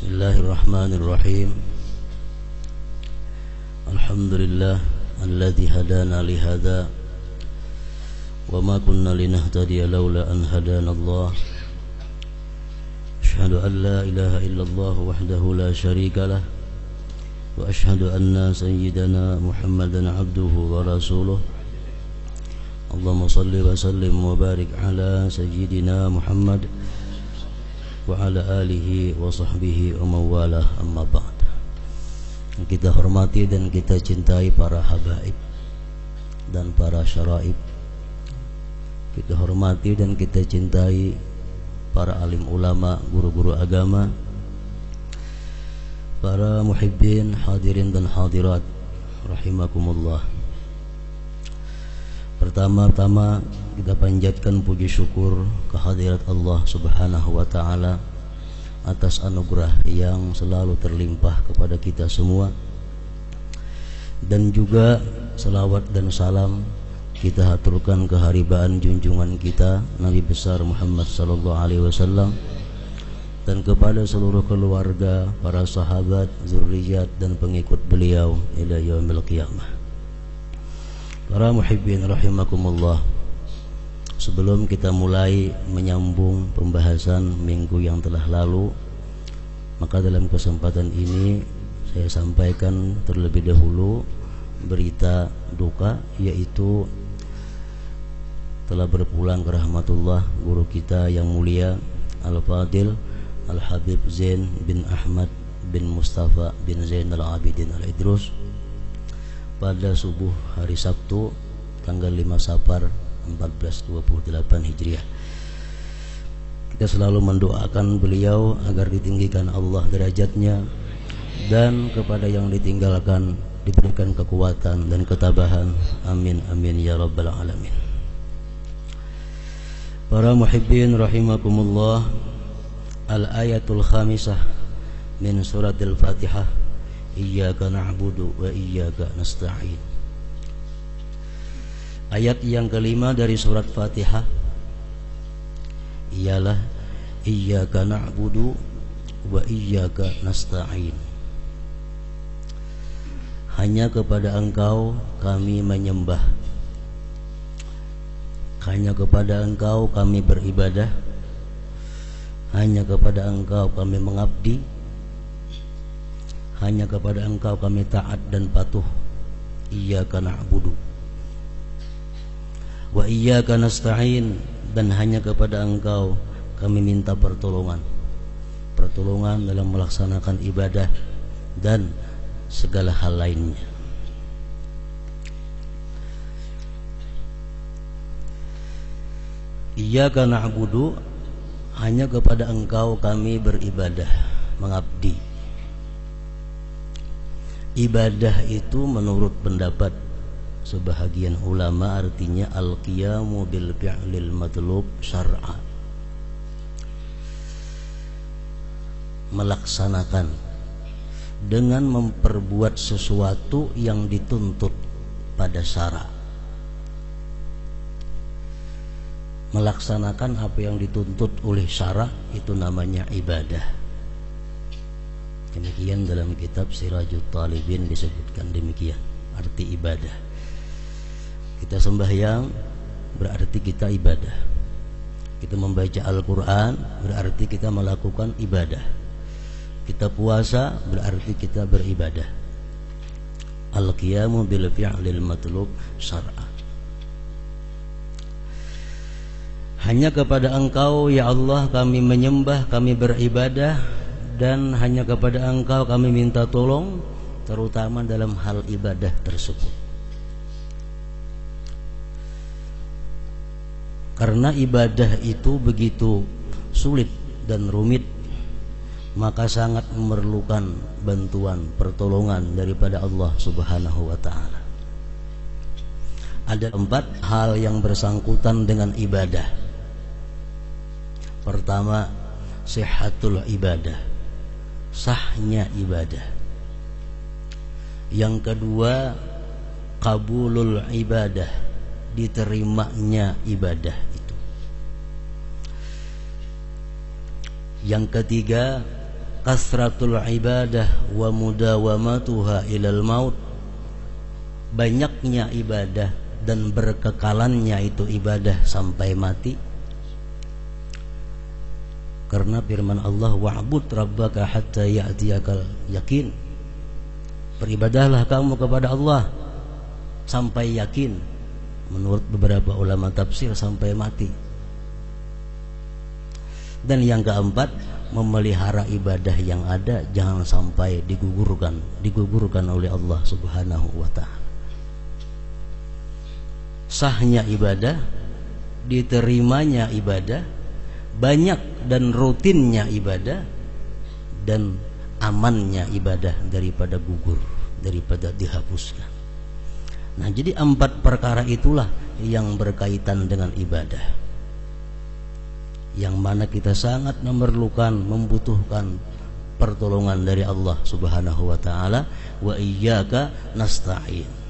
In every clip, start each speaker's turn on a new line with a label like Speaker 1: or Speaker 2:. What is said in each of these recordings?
Speaker 1: Bismillahirrahmanirrahim. Alhamdulillah alladzi hadana li hadza wa ma kunna linahtadiya laula an hadana Allah. Asyhadu an la ilaha illallah wahdahu la syarika lah wa asyhadu anna sayyidana Muhammadan abduhu wa rasuluh. Allahumma salli wa sallim wa barik ala sayyidina Muhammad wa ala alihi wa sahbihi wa mawalah, amma ba'd. Kita hormati dan kita cintai para habaib dan para syaraib. Kita hormati dan kita cintai para alim ulama, guru-guru agama, para muhibbin, hadirin dan hadirat rahimakumullah. Pertama-tama kita panjatkan puji syukur kehadirat Allah Subhanahu wa ta'ala atas anugerah yang selalu terlimpah kepada kita semua. Dan juga salawat dan salam kita haturkan keharibaan junjungan kita Nabi besar Muhammad sallallahu alaihi wasallam dan kepada seluruh keluarga, para sahabat, zurriyat dan pengikut beliau ila yaumil qiyamah. Para muhibbin rahimakumullah, sebelum kita mulai menyambung pembahasan minggu yang telah lalu, maka dalam kesempatan ini saya sampaikan terlebih dahulu berita duka, yaitu telah berpulang ke rahmatullah guru kita yang mulia Al-Fadil Al-Habib Zain bin Ahmad bin Mustafa bin Zainal Abidin Al-Idrus pada subuh hari Sabtu tanggal 5 Safar 1428 Hijriah. Kita selalu mendoakan beliau agar ditinggikan Allah derajatnya, dan kepada yang ditinggalkan diberikan kekuatan dan ketabahan. Amin amin ya rabbal alamin. Para muhibbin rahimakumullah, al-ayatul khamisah min suratil Fatihah, iyyaka na'budu wa iyyaka nasta'in. Ayat yang kelima dari surat Fatihah ialah iyyaka na'budu wa iyyaka nasta'in. Hanya kepada Engkau kami menyembah, hanya kepada Engkau kami beribadah, hanya kepada Engkau kami mengabdi, hanya kepada Engkau kami taat dan patuh. Iyyaka na'budu wa iyyaka nasta'in, dan hanya kepada Engkau kami minta pertolongan dalam melaksanakan ibadah dan segala hal lainnya. Iyyaka na'budu, hanya kepada Engkau kami beribadah, mengabdi. Ibadah itu menurut pendapat sebahagian ulama artinya al-qiyamu bil fi'lil matlub syar'a, melaksanakan dengan memperbuat sesuatu yang dituntut pada syara. Melaksanakan apa yang dituntut oleh syara itu namanya ibadah. Demikian dalam kitab Sirajut Talibin disebutkan demikian arti ibadah. Kita sembahyang berarti kita ibadah. Kita membaca Al-Quran berarti kita melakukan ibadah. Kita puasa berarti kita beribadah. Al-qiyamu bil fi'lil matlub syar'a. Hanya kepada Engkau ya Allah kami menyembah, kami beribadah, dan hanya kepada Engkau kami minta tolong, terutama dalam hal ibadah tersebut. Karena ibadah itu begitu sulit dan rumit, maka sangat memerlukan bantuan, pertolongan daripada Allah Subhanahu wa ta'ala. Ada 4 hal yang bersangkutan dengan ibadah. Pertama, sihhatul ibadah, sahnya ibadah. Yang kedua, qabulul ibadah, diterimanya ibadah itu. Yang ketiga, kasratul ibadah wa mudawamatuha ilal maut, banyaknya ibadah dan berkekalannya itu ibadah sampai mati. Karena firman Allah, wa'bud rabbaka hatta ya'tiyakal yakin, beribadahlah kamu kepada Allah sampai yakin, menurut beberapa ulama tafsir sampai mati. Dan yang keempat, memelihara ibadah yang ada jangan sampai digugurkan oleh Allah Subhanahu wa ta'ala. Sahnya ibadah, diterimanya ibadah, banyak dan rutinnya ibadah, dan amannya ibadah daripada gugur, daripada dihapuskan. Nah, jadi 4 perkara itulah yang berkaitan dengan ibadah, yang mana kita sangat memerlukan, membutuhkan pertolongan dari Allah Subhanahu wa ta'ala. Wa iyyaka nasta'in.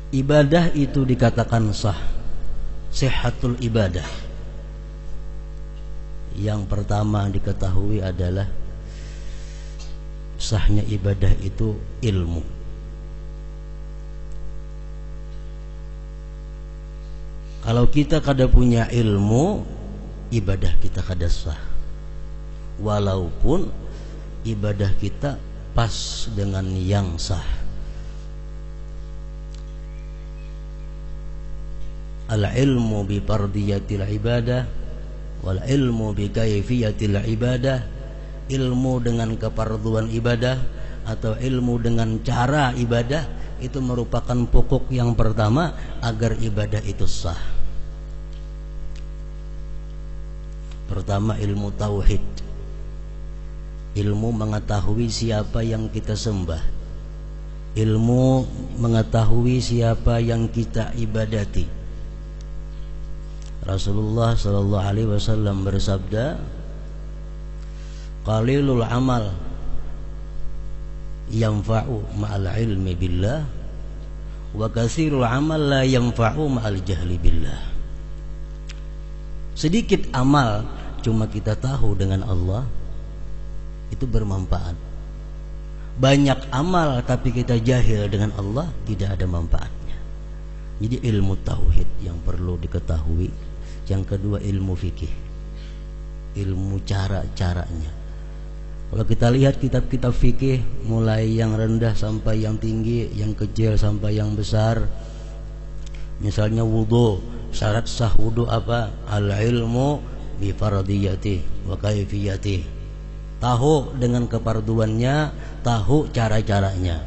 Speaker 1: Ibadah itu dikatakan sah, sihhatul ibadah. Yang pertama diketahui adalah sahnya ibadah itu ilmu. Kalau kita kada punya ilmu, ibadah kita kada sah, walaupun ibadah kita pas dengan yang sah. Al-ilmu bi fardiyatil ibadah wal ilmu bi kaifiyatil ibadah. Ilmu dengan keparduan ibadah atau ilmu dengan cara ibadah itu merupakan pokok yang pertama agar ibadah itu sah. Pertama, ilmu tauhid, ilmu mengetahui siapa yang kita sembah, ilmu mengetahui siapa yang kita ibadati. Rasulullah sallallahu alaihi wasallam bersabda, qalilul amal yanfa'u ma'al ilmi billah wa katsirul amal la yanfa'u ma'al jahli billah. Sedikit amal cuma kita tahu dengan Allah itu bermanfaat. Banyak amal tapi kita jahil dengan Allah tidak ada manfaatnya. Jadi ilmu tauhid yang perlu diketahui. Yang kedua, ilmu fikih, ilmu cara-caranya. Kalau kita lihat kitab-kitab fikih, mulai yang rendah sampai yang tinggi, yang kecil sampai yang besar. Misalnya wudu, syarat sah wudu apa? Al-ilmu bi fardiyati wa kaifiyati. Tahu dengan keparduannya, tahu cara-caranya.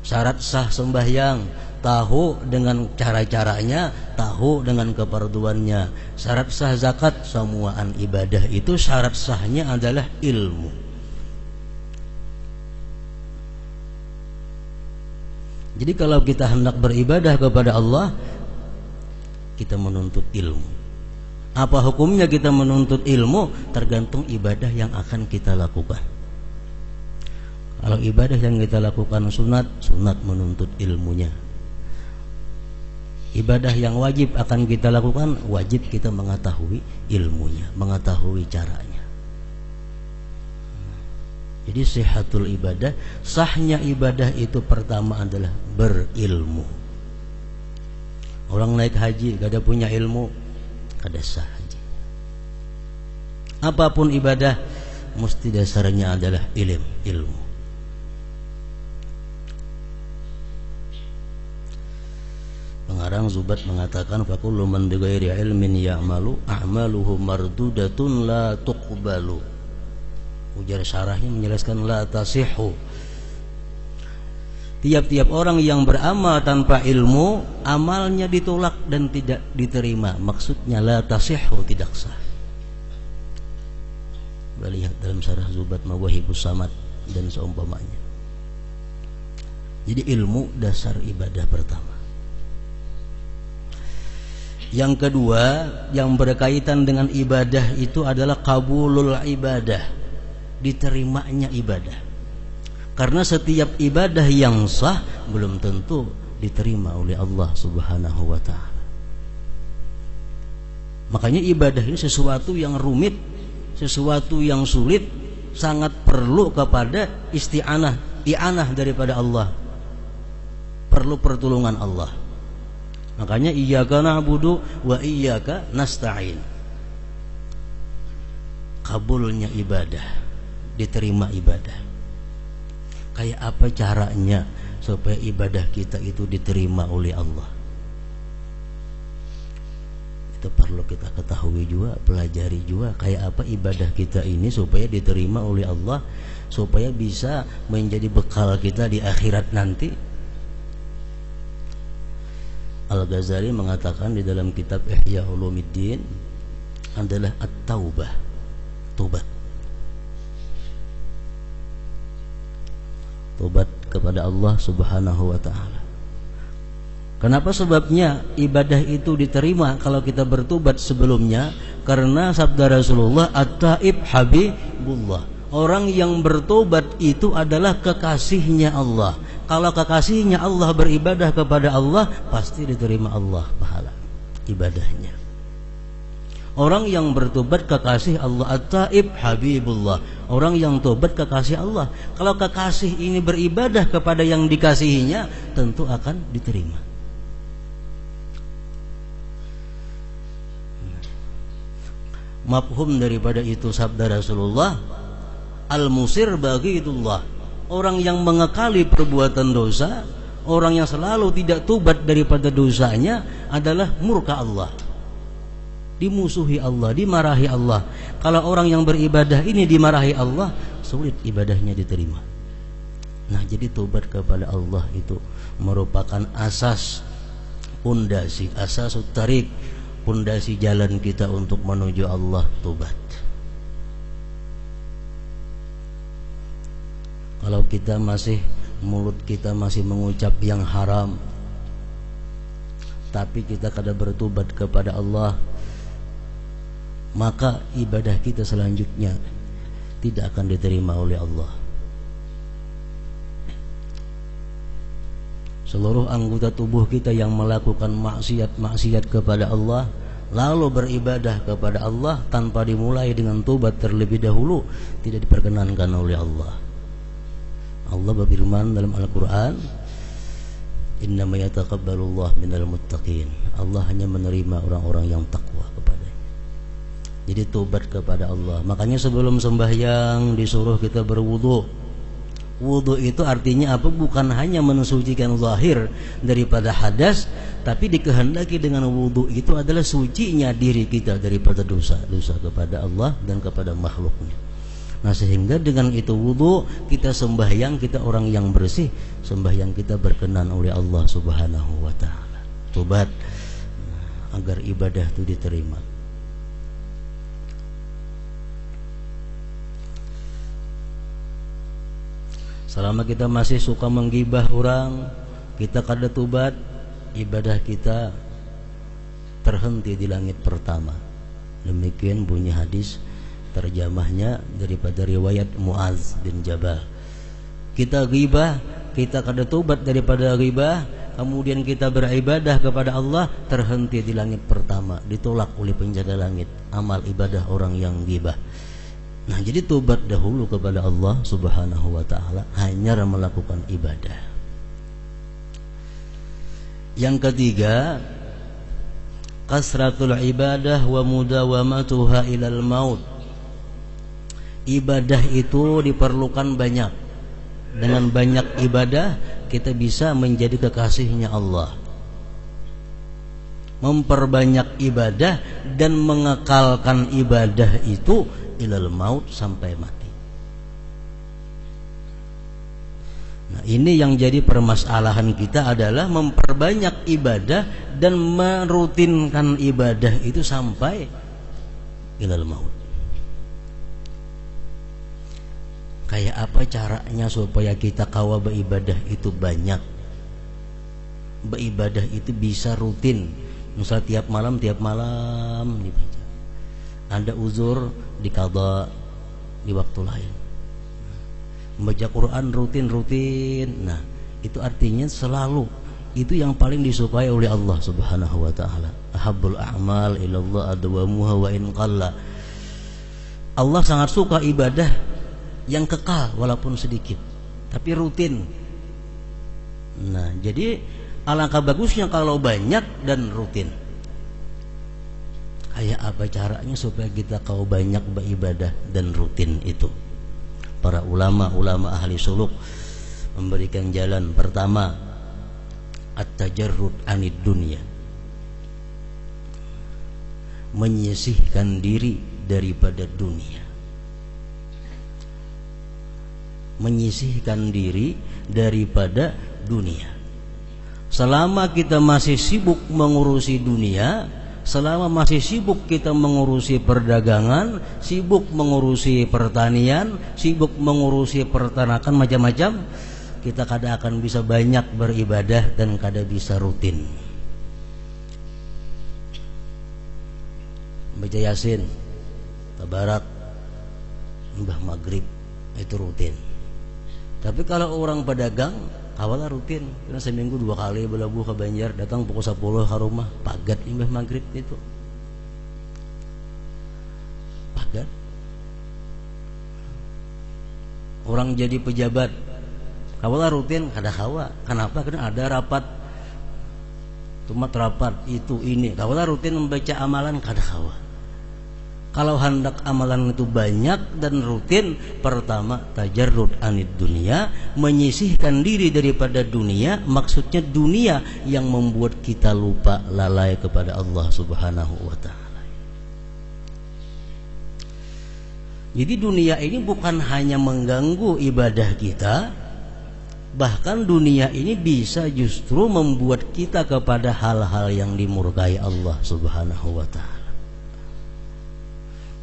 Speaker 1: Syarat sah sembahyang, tahu dengan cara-caranya, tahu dengan keparduannya. Syarat sah zakat, semuaan ibadah itu syarat sahnya adalah ilmu. Jadi kalau kita hendak beribadah kepada Allah, kita menuntut ilmu. Apa hukumnya kita menuntut ilmu? Tergantung ibadah yang akan kita lakukan. Kalau ibadah yang kita lakukan sunat, sunat menuntut ilmunya. Ibadah yang wajib akan kita lakukan, wajib kita mengetahui ilmunya, mengetahui caranya. Jadi sihhatul ibadah, sahnya ibadah itu pertama adalah berilmu. Orang naik haji gak ada punya ilmu, kada sah haji. Apapun ibadah mesti dasarnya adalah ilmu. Pengarang Zubat mengatakan, fakullu man bighairi ilmin ya'malu a'maluhu mardudatun la tuqbalu. Ujar syarahnya menjelaskan la tasihhu. Tiap-tiap orang yang beramal tanpa ilmu, amalnya ditolak dan tidak diterima. Maksudnya la tasihhu, tidak sah. Lihat dalam syarah Zubat Mawahibus Samad dan seumpamanya. Jadi ilmu dasar ibadah pertama. Yang kedua yang berkaitan dengan ibadah itu adalah qabulul ibadah, diterimanya ibadah. Karena setiap ibadah yang sah belum tentu diterima oleh Allah Subhanahu wa ta'ala. Makanya ibadah ini sesuatu yang rumit, sesuatu yang sulit, sangat perlu kepada i'anah daripada Allah, perlu pertolongan Allah. Makanya iyyaka na'budu wa iyyaka nasta'in. Kabulnya ibadah, diterima ibadah. Kayak apa caranya supaya ibadah kita itu diterima oleh Allah? Itu perlu kita ketahui juga, pelajari juga kayak apa ibadah kita ini supaya diterima oleh Allah, supaya bisa menjadi bekal kita di akhirat nanti. Al-Ghazali mengatakan di dalam kitab Ihya Ulumuddin adalah at-taubah, tobat. Tobat kepada Allah Subhanahu wa taala. Kenapa sebabnya ibadah itu diterima kalau kita bertobat sebelumnya? Karena sabda Rasulullah, at-taib habibullah. Orang yang bertobat itu adalah kekasihnya Allah. Kalau kekasihnya Allah beribadah kepada Allah, pasti diterima Allah pahala ibadahnya. Orang yang bertobat kekasih Allah, at-taib habibullah. Orang yang tobat kekasih Allah. Kalau kekasih ini beribadah kepada yang dikasihinya, tentu akan diterima. Mafhum daripada itu sabda Rasulullah, al-musir baghidullah. Orang yang mengekali perbuatan dosa, orang yang selalu tidak tobat daripada dosanya adalah murka Allah, dimusuhi Allah, dimarahi Allah. Kalau orang yang beribadah ini dimarahi Allah, sulit ibadahnya diterima. Nah, jadi tobat kepada Allah itu merupakan asas, pondasi, asasut tariq, pondasi jalan kita untuk menuju Allah, tobat. Kalau kita mulut kita masih mengucap yang haram, tapi kita kada bertobat kepada Allah, maka ibadah kita selanjutnya tidak akan diterima oleh Allah. Seluruh anggota tubuh kita yang melakukan maksiat kepada Allah, lalu beribadah kepada Allah tanpa dimulai dengan tobat terlebih dahulu, tidak diperkenankan oleh Allah. Allah berfirman dalam Al-Quran, innama yataqabbalullah minal muttaqin. Allah hanya menerima orang-orang yang takwa kepadanya. Jadi tobat kepada Allah. Makanya sebelum sembahyang disuruh kita berwudu. Wudu itu artinya apa? Bukan hanya mensucikan zahir daripada hadas, tapi dikehendaki dengan wudu itu adalah sucinya diri kita daripada dosa kepada Allah dan kepada makhluknya. Nah, sehingga dengan itu wudu kita sembahyang, kita orang yang bersih, sembahyang kita berkenan oleh Allah Subhanahu wa taala. Tobat agar ibadah itu diterima. Selama kita masih suka menggibah orang, kita kada tobat, ibadah kita terhenti di langit pertama. Demikian bunyi hadis terjemahnya daripada riwayat Muaz bin Jabal. Kita ghibah, kita kada tobat daripada ghibah, kemudian kita beribadah kepada Allah, terhenti di langit pertama, ditolak oleh penjaga langit amal ibadah orang yang ghibah. Nah, jadi tobat dahulu kepada Allah Subhanahu wa taala, hanya melakukan ibadah. Yang ketiga, kasratul ibadah wa mudawamatuha ilal maut. Ibadah itu diperlukan banyak. Dengan banyak ibadah kita bisa menjadi kekasihnya Allah. Memperbanyak ibadah dan mengekalkan ibadah itu ilal maut, sampai mati. Nah, ini yang jadi permasalahan kita adalah memperbanyak ibadah dan merutinkan ibadah itu sampai ilal maut. Kayak apa caranya supaya kita kawa beribadah itu banyak, beribadah itu bisa rutin, misal tiap malam dibaca. Ada uzur diqadha di waktu lain. Membaca Quran rutin. Nah, itu artinya selalu. Itu yang paling disukai oleh Allah Subhanahu wa taala. ahabbul a'mal ilallah adwamuha wa in qalla. Allah sangat suka ibadah yang kekal walaupun sedikit, tapi rutin. Nah, jadi alangkah bagusnya kalau banyak dan rutin. Kayak apa caranya supaya kita kau banyak beribadah dan rutin itu? Para ulama ahli suluk memberikan jalan. Pertama, at-tajarrud anid dunya, menyisihkan diri daripada dunia. Menyisihkan diri daripada dunia. Selama kita masih sibuk mengurusi dunia, selama masih sibuk kita mengurusi perdagangan, sibuk mengurusi pertanian, sibuk mengurusi peternakan macam-macam, kita kadang akan bisa banyak beribadah dan kadang bisa rutin. Baca Yasin, tabarak, mbah maghrib, itu rutin. Tapi kalau orang pedagang, awalnya rutin, karena seminggu 2 kali belabuh ke Banjar, datang pukul 10 ke rumah, pagat imbah maghrib itu. Pagat. Orang jadi pejabat, awalnya rutin, kada kawa. Kenapa? Karena ada rapat, tumat rapat itu ini. Awalnya rutin membaca amalan, kada kawa. Kalau hendak amalan itu banyak dan rutin, pertama tajarrud anid dunia, menyisihkan diri daripada dunia. Maksudnya dunia yang membuat kita lupa, lalai kepada Allah Subhanahu wa ta'ala. Jadi dunia ini bukan hanya mengganggu ibadah kita, bahkan dunia ini bisa justru membuat kita kepada hal-hal yang dimurkai Allah Subhanahu wa ta'ala.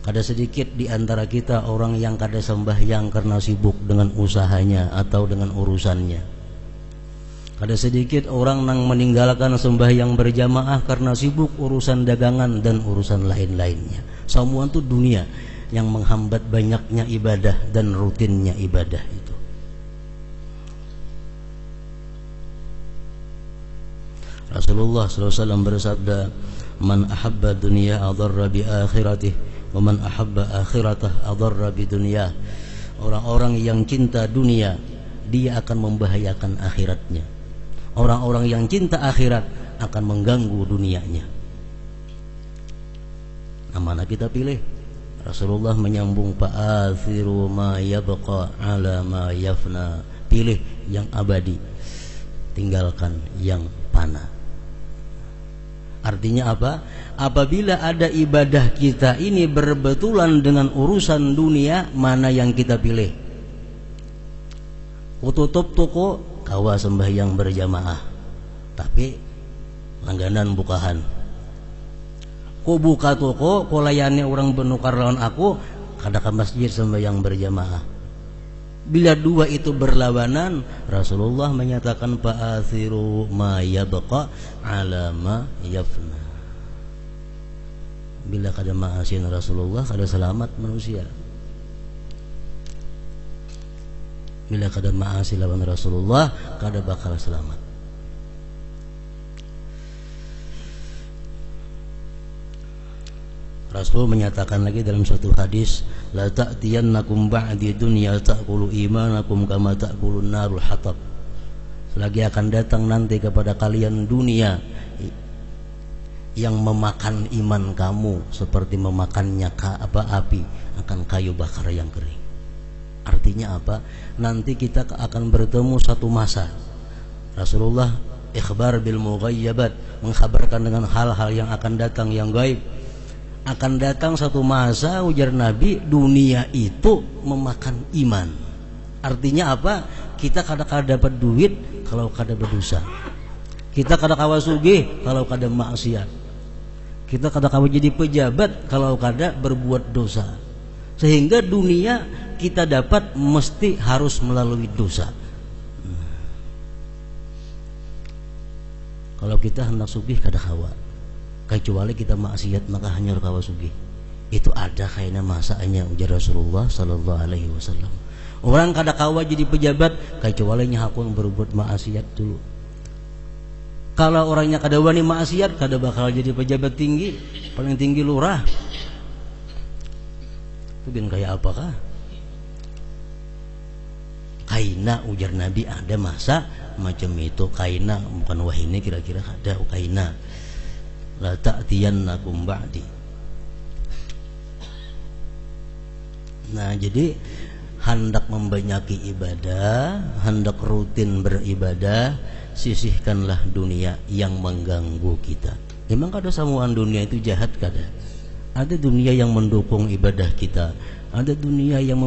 Speaker 1: Kada sedikit di antara kita orang yang kada sembahyang karena sibuk dengan usahanya atau dengan urusannya. Kada sedikit orang yang meninggalkan sembahyang berjamaah karena sibuk urusan dagangan dan urusan lain-lainnya. Semua itu dunia yang menghambat banyaknya ibadah dan rutinnya ibadah itu. Rasulullah SAW bersabda, "Man ahabba dunya adarra bi akhiratihi, wa man ahabba akhiratah adarra bi dunyah." Orang-orang yang cinta dunia, dia akan membahayakan akhiratnya. Orang-orang yang cinta akhirat akan mengganggu dunianya. Nah, mana kita pilih? Rasulullah menyambung, fa'athiru ma yabqa ala ma yafna. Pilih yang abadi, tinggalkan yang fana. Artinya apa? Apabila ada ibadah kita ini berbetulan dengan urusan dunia, mana yang kita pilih? Ku tutup toko, kawa sembahyang berjamaah, tapi langganan bukahan. Ku buka toko, ku layani orang benukar lawan aku, kada ke masjid sembahyang berjamaah. Bila dua itu berlawanan, Rasulullah menyatakan fa'athiru ma yabqa ala ma yafna. Bila kada ma'asin Rasulullah, kada selamat manusia. Bila kada ma'asi lawan Rasulullah, kada bakal selamat. Rasul menyatakan lagi dalam suatu hadis, la ta'tiyannakum ba'di dunya ta'kulu imanakum kama ta'kulun narul hatab. Selagi akan datang nanti kepada kalian dunia yang memakan iman kamu seperti memakannya api akan kayu bakar yang kering. Artinya apa? Nanti kita akan bertemu satu masa. Rasulullah ikhbar bil mughayyabat, mengkhabarkan dengan hal-hal yang akan datang yang gaib. Akan datang satu masa, ujar Nabi, dunia itu memakan iman. Artinya apa? Kita kadang-kadang dapat duit kalau kadang berdosa. Kita kadang-kadang sugih kalau kadang maksiat. Kita kadang-kadang jadi pejabat kalau kadang berbuat dosa. Sehingga dunia kita dapat mesti harus melalui dosa. Kalau kita hendak sugih kada hawa, kecuali kita maksiat maka hanya kawa sugih. Itu ada kayaknya masanya, ujar Rasulullah sallallahu alaihi wasallam. Orang kada kawa jadi pejabat kecuali nya hakun berbuat maksiat dulu. Kalau orangnya kada wani maksiat, kada bakal jadi pejabat tinggi, paling tinggi lurah. Itu bin kayak apakah? Kaina, ujar Nabi, ada masa macam itu. Kaina bukan wahini, kira-kira ada kaina. La ta'tiyannakum ba'di. Nah, jadi hendak membanyaki ibadah, hendak rutin beribadah, sisihkanlah dunia yang mengganggu kita. Memang kada samuan dunia itu jahat, kada. Ada dunia yang mendukung ibadah kita, ada dunia yang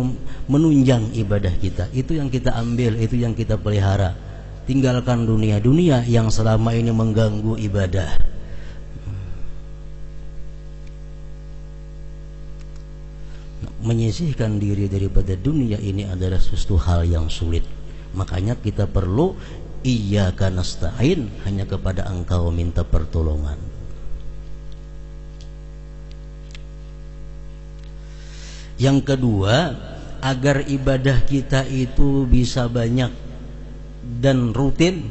Speaker 1: menunjang ibadah kita. Itu yang kita ambil, itu yang kita pelihara. Tinggalkan dunia yang selama ini mengganggu ibadah. Menyisihkan diri daripada dunia ini adalah sesuatu hal yang sulit. Makanya kita perlu iyyaka nasta'in, hanya kepada Engkau minta pertolongan. Yang kedua, agar ibadah kita itu bisa banyak dan rutin,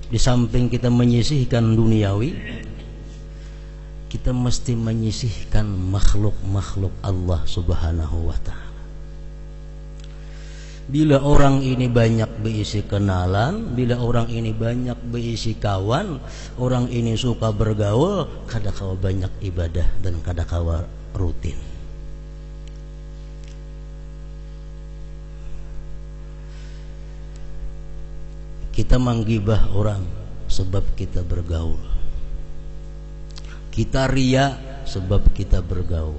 Speaker 1: di samping kita menyisihkan duniawi, kita mesti menyisihkan makhluk-makhluk Allah Subhanahu wa ta'ala. Bila orang ini banyak berisi kenalan, bila orang ini banyak berisi kawan, orang ini suka bergaul, kadang-kala banyak ibadah dan kadang-kala rutin. Kita menggibah orang sebab kita bergaul. Kita ria sebab kita bergaul.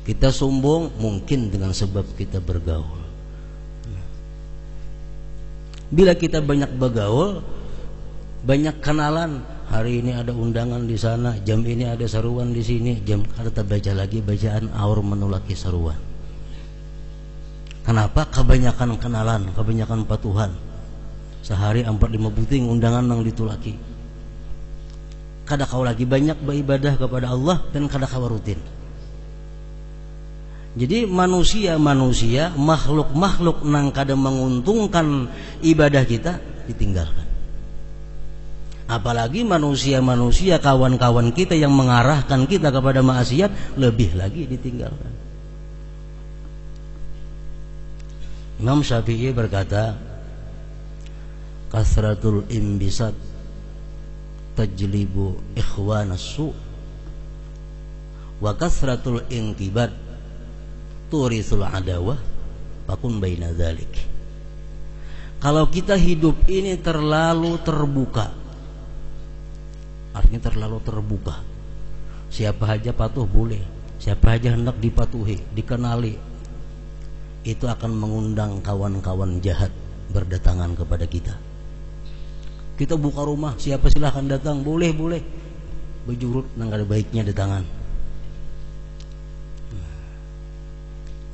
Speaker 1: Kita sombong mungkin dengan sebab kita bergaul. Bila kita banyak bergaul, banyak kenalan, hari ini ada undangan di sana, jam ini ada seruan di sini, jam kada baca lagi bacaan aur menulaki seruan. Kenapa? Kebanyakan kenalan, kebanyakan patuhan. Sehari 4-5 puting undangan nang ditulaki. Kada kau lagi banyak beribadah kepada Allah dan kada kau rutin. Jadi manusia, makhluk-makhluk nang kada menguntungkan ibadah kita ditinggalkan. Apalagi manusia, kawan-kawan kita yang mengarahkan kita kepada maksiat, lebih lagi ditinggalkan. Imam Syafi'i berkata, kasratul imbisat tajlibu ikhwanas su wa kasratul inqibat turisul adawah fakun baina dzalik. Kalau kita hidup ini terlalu terbuka, artinya terlalu terbuka, siapa aja patuh boleh, siapa aja hendak dipatuhi, dikenali, itu akan mengundang kawan-kawan jahat berdatangan kepada kita. Kita buka rumah, siapa silahkan datang, boleh, bejurut nang ada baiknya datangan.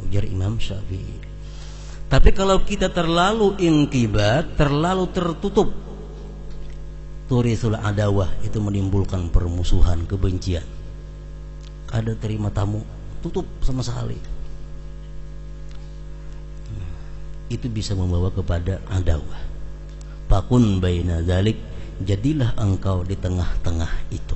Speaker 1: Ujar Imam Syafi'i. Tapi kalau kita terlalu inqibat, terlalu tertutup, turisul adawah, itu menimbulkan permusuhan, kebencian. Kada terima tamu, tutup sama sekali. Itu bisa membawa kepada adawah. Fakun baina dzalik, jadilah engkau di tengah-tengah itu.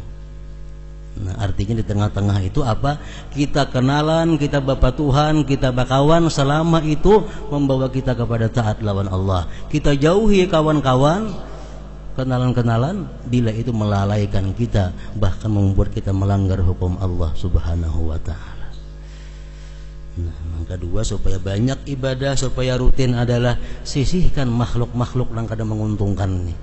Speaker 1: Nah, artinya di tengah-tengah itu apa? Kita kenalan, kita bapak Tuhan, kita bakawan, selama itu membawa kita kepada taat lawan Allah. Kita jauhi kawan-kawan, kenalan-kenalan, bila itu melalaikan kita, bahkan membuat kita melanggar hukum Allah Subhanahu wa ta'ala. Nah, yang kedua, supaya banyak ibadah, supaya rutin adalah sisihkan makhluk-makhluk yang kadang menguntungkan nih.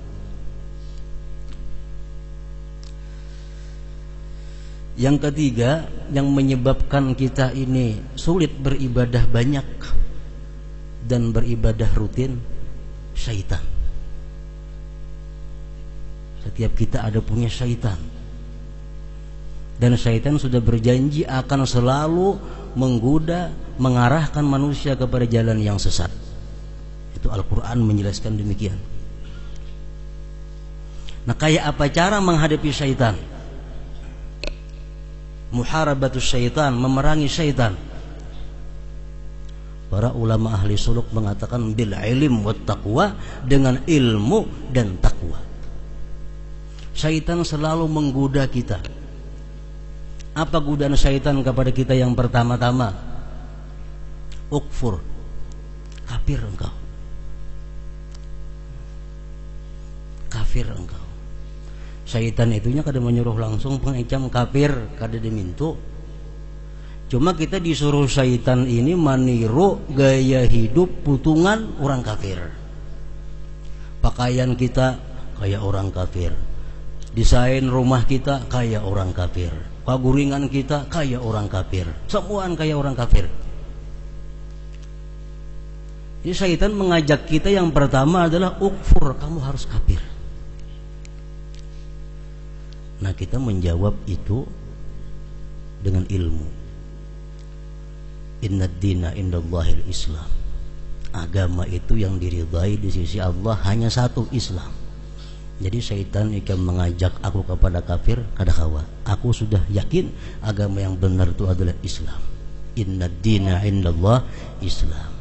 Speaker 1: Yang ketiga, yang menyebabkan kita ini sulit beribadah banyak dan beribadah rutin, syaitan. Setiap kita ada punya syaitan, dan syaitan sudah berjanji akan selalu menggoda, mengarahkan manusia kepada jalan yang sesat. Itu Al-Quran menjelaskan demikian. Nah, kayak apa cara menghadapi syaitan? Muharabatus syaitan, memerangi syaitan. Para ulama ahli suluk mengatakan bil ilm wat taqwa, dengan ilmu dan takwa. Syaitan selalu menggoda kita. Apa godaan syaitan kepada kita yang pertama-tama? Ukfur, kafir engkau. Kafir engkau. Syaitan itunya kada menyuruh langsung pengecam kafir, kada dimintu. Cuma kita disuruh syaitan ini meniru gaya hidup putungan orang kafir. Pakaian kita kayak orang kafir, desain rumah kita kayak orang kafir, paguringan kita kayak orang kafir, semuaan kayak orang kafir. Jadi syaitan mengajak kita yang pertama adalah ukfur, kamu harus kafir. Nah, kita menjawab itu dengan ilmu. Innad dina indallahil Islam. Agama itu yang diridai di sisi Allah hanya satu, Islam. Jadi syaitan akan mengajak aku kepada kafir, kada kawa. Aku sudah yakin agama yang benar itu adalah Islam. Innad dina indallah Islam.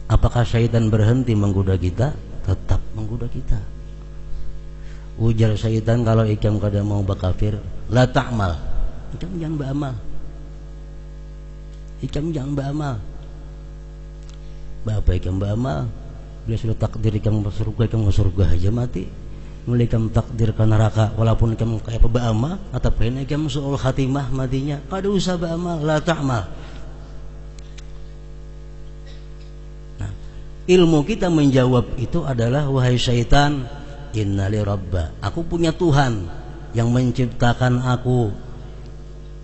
Speaker 1: Apakah syaitan berhenti menggoda kita? Tetap menggoda kita. Ujar syaitan, kalau ikam kada mau bakafir, la ta'mal, ikam jangan beramal. Ikam jangan beramal. Bapak ikam beramal, bila sudah takdir ikam ke surga, ikam ke surga aja mati. Mulai ikam takdir ke neraka, walaupun ikam kayak beramal, atau pengen ikam su'ul khatimah matinya, kada usah beramal, la ta'mal. Ilmu kita menjawab itu adalah, wahai syaitan, innali rabba, aku punya Tuhan yang menciptakan aku,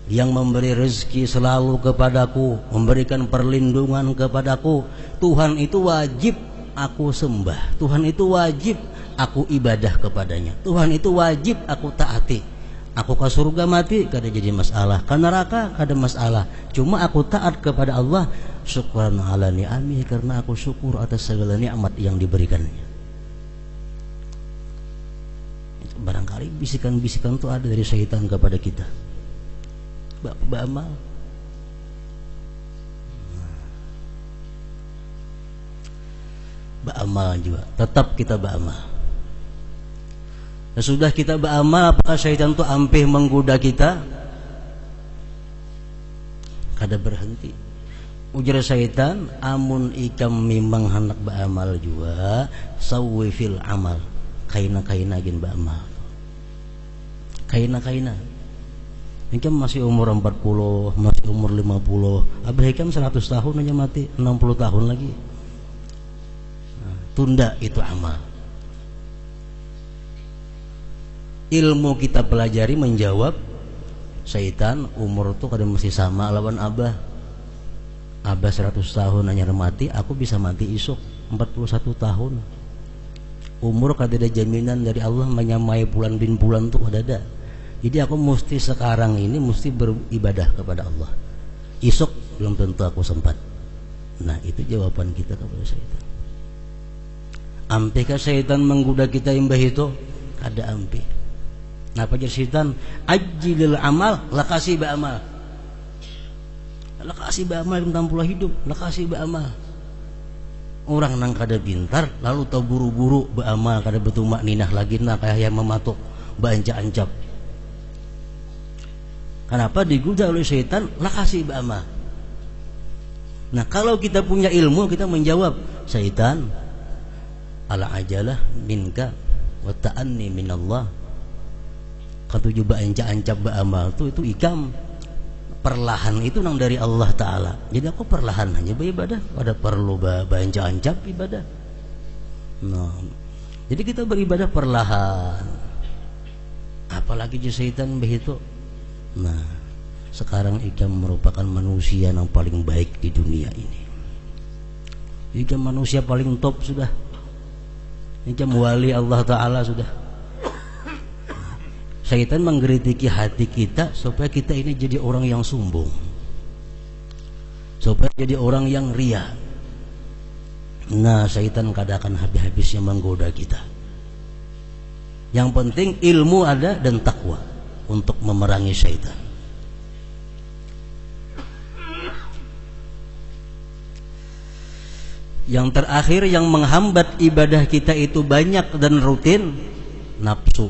Speaker 1: yang memberi rezeki selalu kepadaku, memberikan perlindungan kepadaku. Tuhan itu wajib aku sembah, Tuhan itu wajib aku ibadah kepadanya, Tuhan itu wajib aku taati. Aku ke surga mati kada jadi masalah, ke neraka kada masalah, cuma aku taat kepada Allah. Syukran ala ni'ami, karena aku syukur atas segala nikmat yang diberikannya. Barangkali bisikan-bisikan itu ada dari syaitan kepada kita. Beramal. Beramal juga, tetap kita beramal. Sudah kita beramal, apakah syaitan itu ampih menggoda kita? Kada berhenti. Ujar syaitan, amun ikam memang hendak beramal juga, sawwi fil amal, kaina-kaina gin beramal. Kaina-kaina. Ikam masih umur 40, masih umur 50, abah ikam 100 tahun aja mati, 60 tahun lagi. Nah, tunda itu amal. Ilmu kita pelajari menjawab syaitan, umur tuh kadang masih sama lawan abah. Abah 100 tahun hanya mati, aku bisa mati isuk 41 tahun. Umur kada ada jaminan dari Allah menyamai bulan bin bulan tuh ada. Jadi aku mesti sekarang ini mesti beribadah kepada Allah. Isuk belum tentu aku sempat. Nah, itu jawaban kita kepada syaitan. Ampikah syaitan menggoda kita imbah itu? Kada ampih. Nah, pajar syaitan, ajilil amal, lakasi ba'amal. Lakasi beramal tentang hidup, lakasi beramal. Orang nang kada pintar lalu tau buru-buru beramal, kada betumak ninah lagi nah kayak yang mematuk baancap-ancap. Kenapa digoda oleh syaitan? Lakasi beramal. Nah, kalau kita punya ilmu, kita menjawab, syaitan, ala ajalah minka wa ta'anni minallah. Katuju baancap-ancap beramal itu ikam. Perlahan itu nang dari Allah Ta'ala. Jadi aku perlahan hanya beribadah, ada perlu bancap-ancap ibadah. Nah, jadi kita beribadah perlahan. Apalagi je syaitan begitu. Nah, sekarang ikam merupakan manusia yang paling baik di dunia ini. Ikam manusia paling top sudah. Ikam wali Allah Ta'ala sudah. Syaitan menggeritiki hati kita supaya kita ini jadi orang yang sombong, supaya jadi orang yang ria. Nah, syaitan kadang akan habis-habisnya menggoda kita. Yang penting ilmu ada dan takwa untuk memerangi syaitan. Yang terakhir yang menghambat ibadah kita itu banyak dan rutin, nafsu.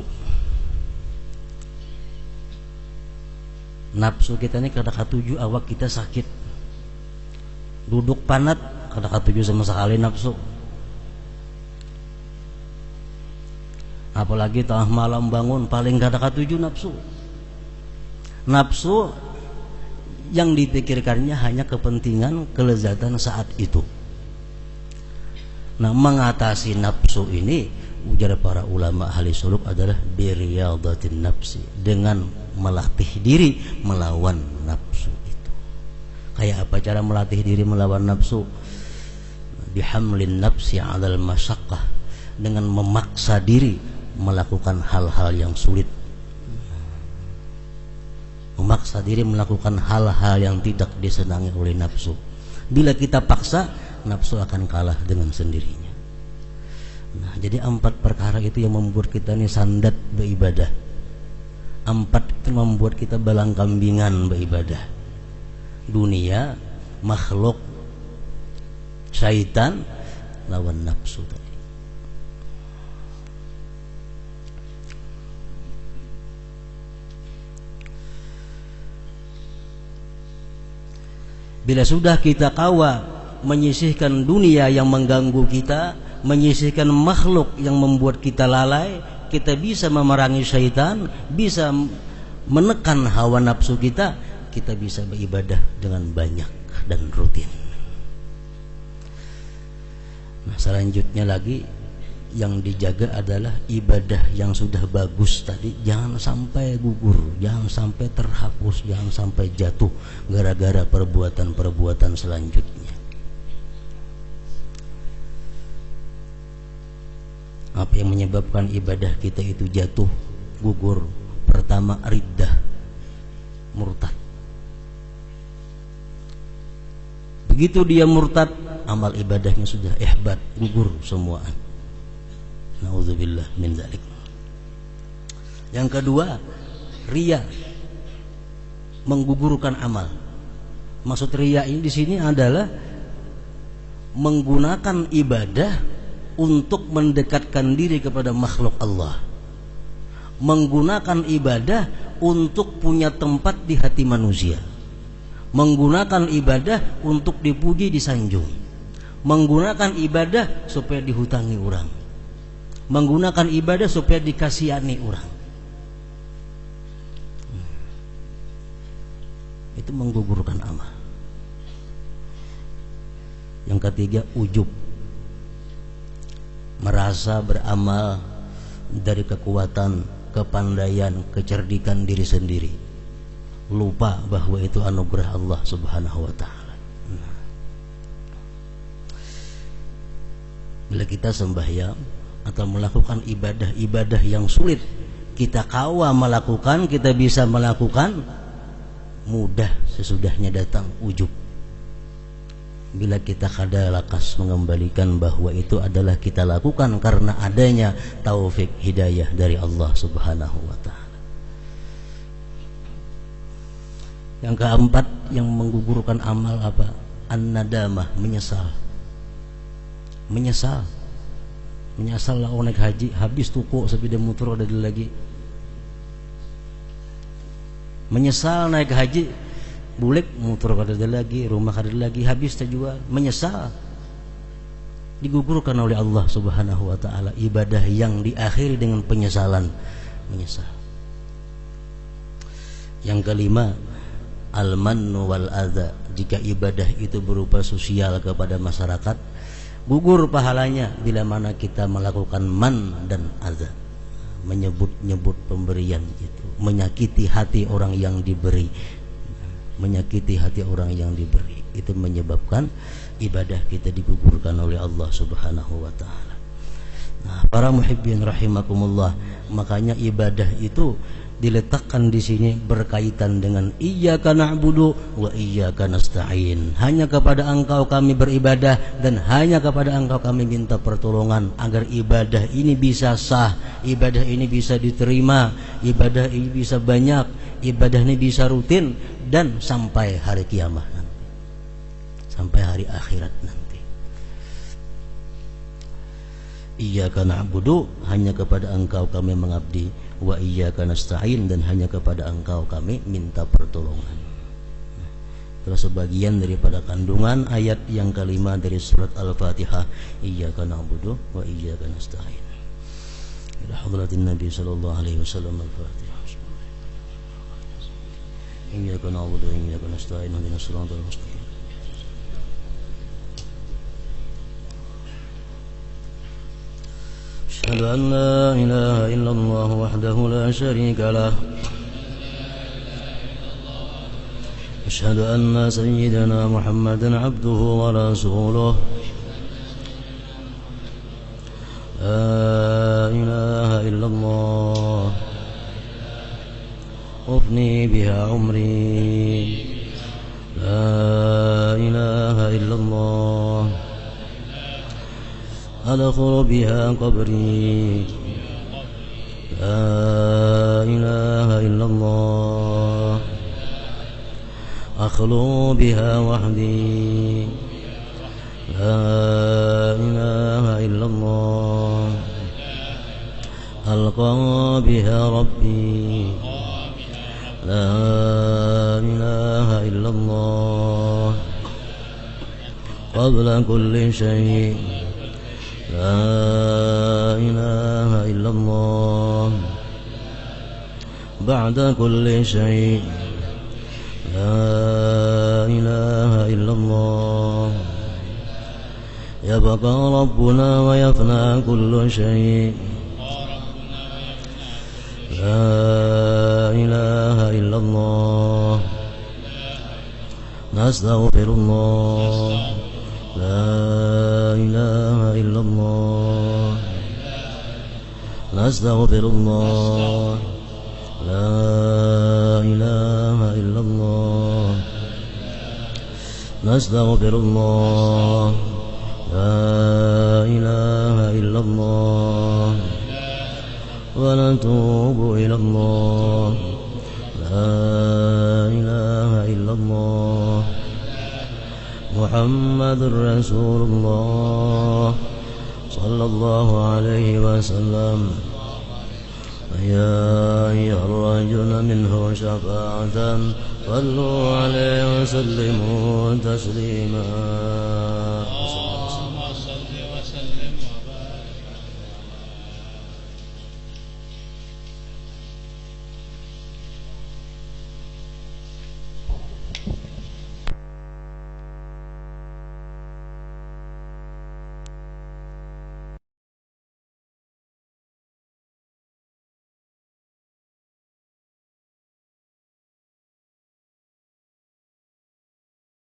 Speaker 1: Nafsu kita ini kada katuju awak kita sakit. Duduk panat kada katuju sama sekali nafsu. Apalagi tengah malam bangun paling kada katuju nafsu. Nafsu yang dipikirkannya hanya kepentingan kelezatan saat itu. Nah, mengatasi nafsu ini ujar para ulama ahli suluk adalah biriyadatin nafsi, dengan melatih diri melawan nafsu itu. Kayak apa cara melatih diri melawan nafsu? Bihamlin nafsi 'alal masyaqqah, dengan memaksa diri melakukan hal-hal yang sulit. Memaksa diri melakukan hal-hal yang tidak disenangi oleh nafsu. Bila kita paksa, nafsu akan kalah dengan sendirinya. Nah, jadi 4 perkara itu yang membuat kita ini sandat beribadah. 4 itu membuat kita balang kambingan beribadah. Dunia, makhluk, syaitan, lawan nafsu tadi. Bila sudah kita kawa menyisihkan dunia yang mengganggu kita, menyisihkan makhluk yang membuat kita lalai, kita bisa memerangi syaitan, bisa menekan hawa nafsu kita, kita bisa beribadah dengan banyak dan rutin. Nah, selanjutnya lagi yang dijaga adalah ibadah yang sudah bagus tadi, jangan sampai gugur, jangan sampai terhapus, jangan sampai jatuh gara-gara perbuatan-perbuatan selanjutnya. Apa yang menyebabkan ibadah kita itu jatuh, gugur? Pertama, riddah, murtad. Begitu dia murtad, amal ibadahnya sudah ihbat, gugur semuaan. Nauzubillah min dzalik. Yang kedua, riya, menggugurkan amal. Maksud riya ini di sini adalah menggunakan ibadah untuk mendekatkan diri kepada makhluk Allah, menggunakan ibadah untuk punya tempat di hati manusia, menggunakan ibadah untuk dipuji disanjung, menggunakan ibadah supaya dihutangi orang, menggunakan ibadah supaya dikasihani orang. Itu menggugurkan amal. Yang ketiga, ujub, merasa beramal dari kekuatan, kepandaian, kecerdikan diri sendiri, lupa bahwa itu anugerah Allah Subhanahu wa ta'ala. Bila kita sembahyang atau melakukan ibadah-ibadah yang sulit, kita kawa melakukan, kita bisa melakukan, mudah sesudahnya datang ujub. Bila kita kada lakas mengembalikan bahwa itu adalah kita lakukan karena adanya taufik hidayah dari Allah Subhanahu wa ta'ala. Yang keempat yang menggugurkan amal apa? An-nadamah, menyesal. Menyesal lah orang naik haji, habis tuku sepeda motor ada lagi. Menyesal naik haji, bulik motor kada ada lagi, rumah kada ada lagi, habis terjual. Menyesal, digugurkan oleh Allah Subhanahu wa ta'ala ibadah yang diakhiri dengan penyesalan. Menyesal. Yang kelima, al-mannu wal adza, jika ibadah itu berupa sosial kepada masyarakat, gugur pahalanya bila mana kita melakukan man dan adza, menyebut-nyebut pemberian itu, menyakiti hati orang yang diberi, menyakiti hati orang yang diberi, itu menyebabkan ibadah kita digugurkan oleh Allah Subhanahu wa ta'ala. Nah, para muhibbin rahimakumullah, makanya ibadah itu diletakkan di sini berkaitan dengan iyyaka na'budu wa iyyaka nasta'in. Hanya kepada Engkau kami beribadah dan hanya kepada Engkau kami minta pertolongan agar ibadah ini bisa sah, ibadah ini bisa diterima, ibadah ini bisa banyak, ibadah ini bisa rutin dan sampai hari kiamat nanti, sampai hari akhirat nanti. Iyyaka na'budu, hanya kepada Engkau kami mengabdi, wa iyyaka nasta'in, dan hanya kepada Engkau kami minta pertolongan. Itulah sebagian daripada kandungan ayat yang kelima dari surat Al-Fatihah. Iyyaka na'budu wa iyyaka nasta'in. Ila hadratin Nabi sallallahu alaihi wasallam. Al-Fatihah. Iyyaka na'budu wa iyyaka nasta'in. Ihdinas siratal mustaqim. أشهد أن لا إله إلا الله وحده لا شريك له أشهد أن سيدنا محمدا عبده ورسوله لا إله إلا الله أفني بها عمري لا إله إلا الله أدخل بها قبري لا إله إلا الله أخلو بها وحدي لا إله إلا الله ألقى بها ربي لا إله إلا الله قبل كل شيء لا إله إلا الله بعد كل شيء لا إله إلا الله يبقى ربنا ويفنى كل شيء لا إله إلا الله نستغفر الله لا إله إلا الله نستغفر الله لا إله إلا الله نستغفر الله لا إله إلا الله ونتوب إلى الله لا إله إلا الله محمد رسول الله صلى الله عليه وسلم يا أيها الرجل منه شفاعة صلوا عليه وسلموا تسليما